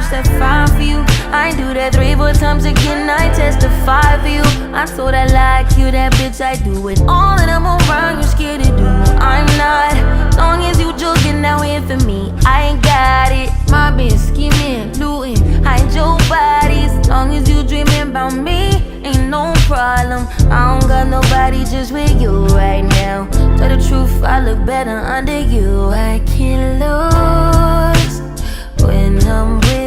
push that 5 for you. I ain't do that 3-4 times again, I testify for you. I told I like you, that bitch, I do it. All of them around you scared to do. I'm not, long as you joking now in for me, I ain't got it. My bitch scheming, looting, hide your bodies. Long as you dreaming about me, ain't no problem. I don't got nobody just with you right now. Tell the truth, I look better under you. I can't lose when I'm with